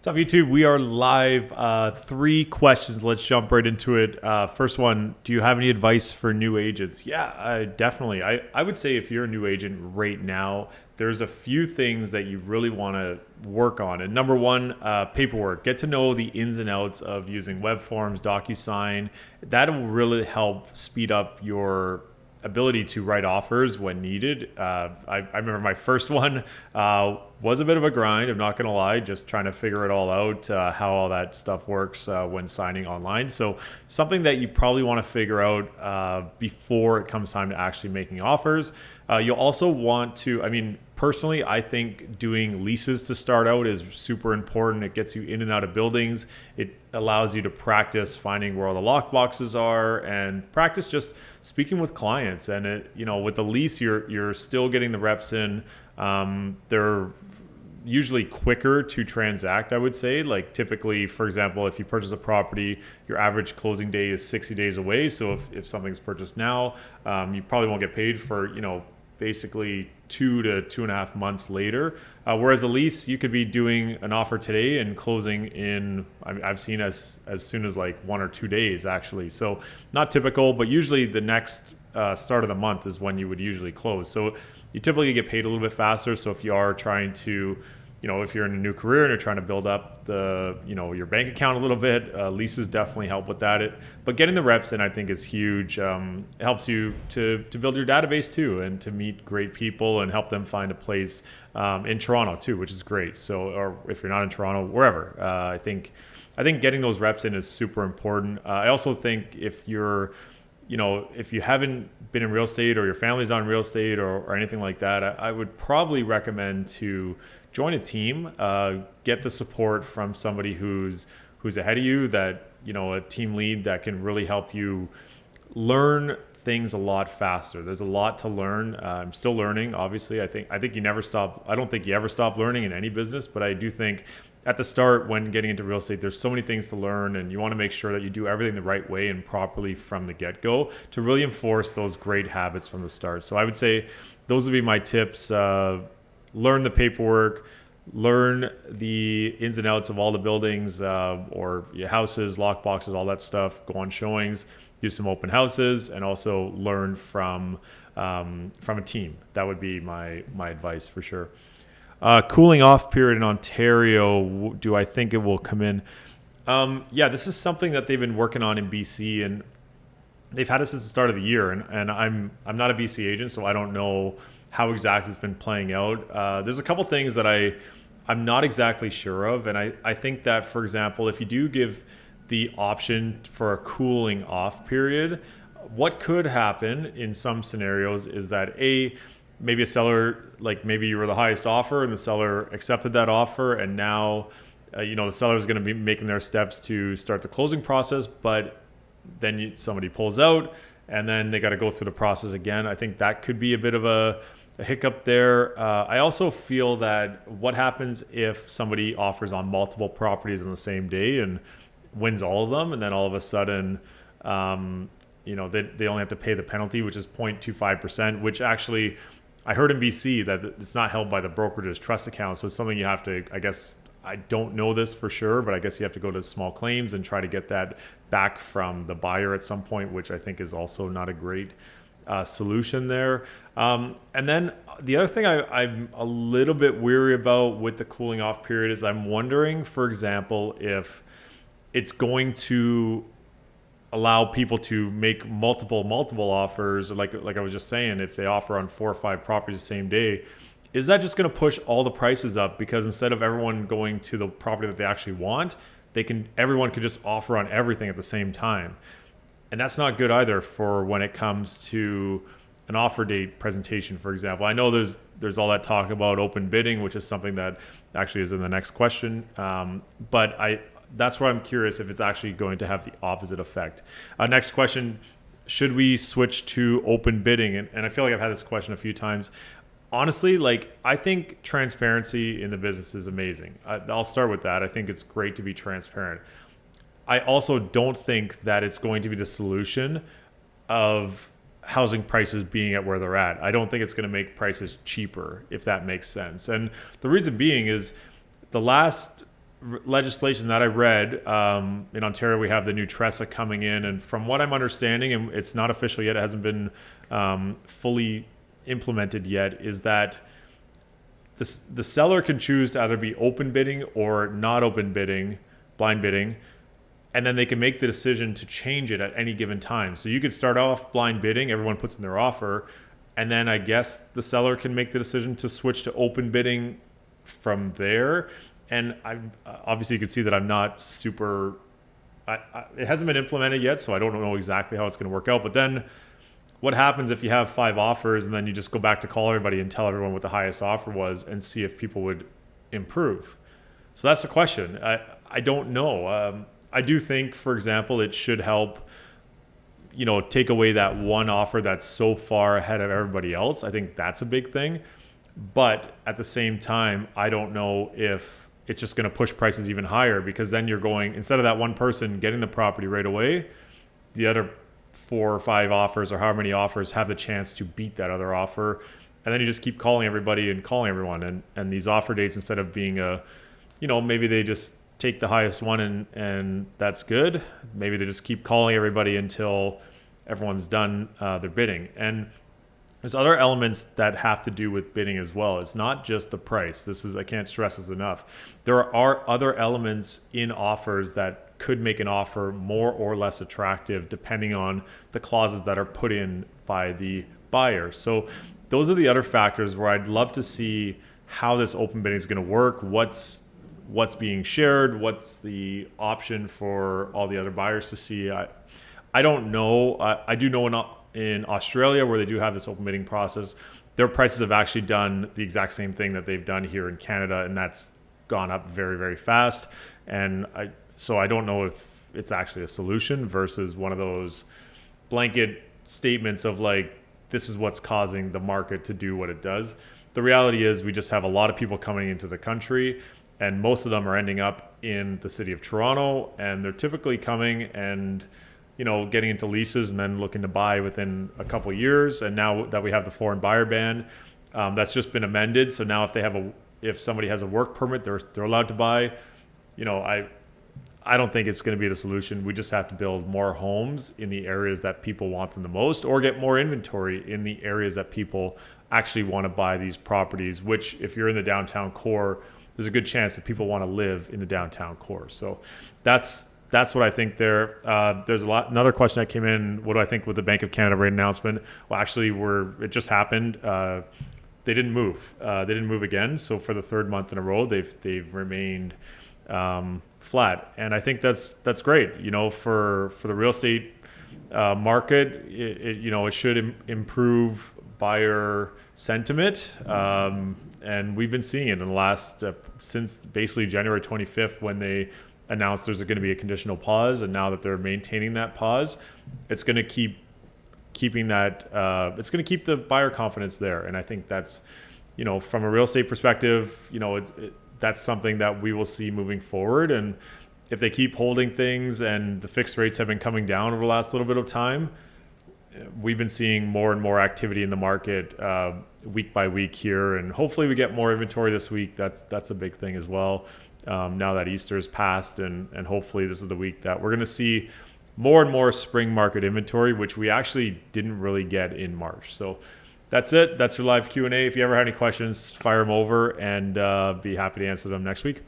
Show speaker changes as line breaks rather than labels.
What's up, YouTube? We are live. Three questions. Let's jump right into it. First one, do you have any advice for new agents? Yeah, definitely. I would say if you're a new agent right now, there's a few things that you really want to work on. And number one, paperwork. Get to know the ins and outs of using web forms, DocuSign. That'll really help speed up your ability to write offers when needed. I remember my first one was a bit of a grind. I'm not going to lie, just trying to figure it all out, how all that stuff works when signing online. So something that you probably want to figure out before it comes time to actually making offers. You'll also want to, personally, I think doing leases to start out is super important. It gets you in and out of buildings. It allows you to practice finding where all the lock boxes are and practice just speaking with clients. And with the lease, you're still getting the reps in. They're usually quicker to transact, I would say. Like typically, for example, if you purchase a property, your average closing day is 60 days away. So if something's purchased now, you probably won't get paid for, basically 2 to 2.5 months later. Whereas a lease, you could be doing an offer today and closing in, I've seen as soon as like 1 or 2 days actually. So not typical, but usually the next start of the month is when you would usually close. So you typically get paid a little bit faster. So if you are trying to, if you're in a new career and you're trying to build up the, your bank account a little bit, leases definitely help with that. But getting the reps in, I think, is huge. It helps you to build your database too, and to meet great people and help them find a place in Toronto too, which is great. So, or if you're not in Toronto, wherever. I think getting those reps in is super important. I also think if you're if you haven't been in real estate or your family's on real estate or anything like that, I would probably recommend to join a team, get the support from somebody who's ahead of you, that, a team lead that can really help you learn things a lot faster. There's a lot to learn. I'm still learning, obviously. I think you never stop. I don't think you ever stop learning in any business, but I do think at the start, when getting into real estate, there's so many things to learn, and you want to make sure that you do everything the right way and properly from the get-go to really enforce those great habits from the start. So I would say those would be my tips. Learn the paperwork, learn the ins and outs of all the buildings or your houses, lock boxes, all that stuff. Go on showings, do some open houses, and also learn from a team. That would be my advice for sure. Cooling off period in Ontario, do I think it will come in? Yeah, this is something that they've been working on in BC, and they've had it since the start of the year. And I'm not a BC agent, so I don't know how exactly it's been playing out. There's a couple things that I'm not exactly sure of, and I think that, for example, if you do give the option for a cooling off period, what could happen in some scenarios is that maybe a seller, like maybe you were the highest offer and the seller accepted that offer, and now the seller is going to be making their steps to start the closing process, but then somebody pulls out and then they got to go through the process again. I think that could be a bit of a hiccup there. I also feel that what happens if somebody offers on multiple properties on the same day and wins all of them, and then all of a sudden they only have to pay the penalty, which is 0.25%, which actually I heard in BC that it's not held by the brokerage's trust account. So it's something you have to, I guess, I don't know this for sure, but I guess you have to go to small claims and try to get that back from the buyer at some point, which I think is also not a great solution there. And then the other thing I'm a little bit weary about with the cooling off period is I'm wondering, for example, if it's going to allow people to make multiple offers, like I was just saying, if they offer on 4 or 5 properties the same day, is that just going to push all the prices up? Because instead of everyone going to the property that they actually want, everyone could just offer on everything at the same time. And that's not good either for when it comes to an offer date presentation, for example. I know there's all that talk about open bidding, which is something that actually is in the next question. But that's where I'm curious if it's actually going to have the opposite effect. Next question, should we switch to open bidding? And I feel like I've had this question a few times. Honestly, I think transparency in the business is amazing. I'll start with that. I think it's great to be transparent. I also don't think that it's going to be the solution of housing prices being at where they're at. I don't think it's going to make prices cheaper, if that makes sense. And the reason being is the last legislation that I read, in Ontario, we have the new TRESA coming in. And from what I'm understanding, and it's not official yet, it hasn't been fully implemented yet, is that the seller can choose to either be open bidding or not open bidding, blind bidding, and then they can make the decision to change it at any given time. So you could start off blind bidding, everyone puts in their offer, and then I guess the seller can make the decision to switch to open bidding from there. And obviously you can see that I'm not super, it hasn't been implemented yet, so I don't know exactly how it's going to work out. But then what happens if you have 5 offers and then you just go back to call everybody and tell everyone what the highest offer was and see if people would improve? So that's the question. I don't know. I do think, for example, it should help, take away that one offer that's so far ahead of everybody else. I think that's a big thing. But at the same time, I don't know if it's just going to push prices even higher, because then you're going, instead of that one person getting the property right away, the other 4 or 5 offers or however many offers have the chance to beat that other offer. And then you just keep calling everybody and calling everyone. And these offer dates, instead of being maybe they just take the highest one and that's good. Maybe they just keep calling everybody until everyone's done their bidding. And there's other elements that have to do with bidding as well. It's not just the price. I can't stress this enough. There are other elements in offers that could make an offer more or less attractive depending on the clauses that are put in by the buyer. So those are the other factors where I'd love to see how this open bidding is going to work. What's being shared? What's the option for all the other buyers to see? I don't know. I do know in Australia, where they do have this open bidding process, their prices have actually done the exact same thing that they've done here in Canada, and that's gone up very, very fast. And so I don't know if it's actually a solution versus one of those blanket statements of like, this is what's causing the market to do what it does. The reality is we just have a lot of people coming into the country, and most of them are ending up in the city of Toronto, and they're typically coming and getting into leases and then looking to buy within a couple of years. And now that we have the foreign buyer ban, that's just been amended. So now if somebody has a work permit, they're allowed to buy. I don't think it's going to be the solution. We just have to build more homes in the areas that people want them the most, or get more inventory in the areas that people actually want to buy these properties, which if you're in the downtown core, there's a good chance that people want to live in the downtown core. So that's what I think there. There's another question that came in. What do I think with the Bank of Canada rate announcement? Well, actually, it just happened. They didn't move. They didn't move again. So for the 3rd month in a row, they've remained flat, and I think that's great. For the real estate market, it should improve buyer sentiment. And we've been seeing it in the last since basically January 25th, when they announced there's going to be a conditional pause, and now that they're maintaining that pause, it's going to keeping that it's going to keep the buyer confidence there. And I think that's from a real estate perspective, that's something that we will see moving forward. And if they keep holding things, and the fixed rates have been coming down over the last little bit of time, we've been seeing more and more activity in the market week by week here, and hopefully we get more inventory this week. That's a big thing as well. Now that Easter's passed, and hopefully this is the week that we're going to see more and more spring market inventory, which we actually didn't really get in March. So that's it. That's your live Q&A. If you ever have any questions, fire them over, and be happy to answer them next week.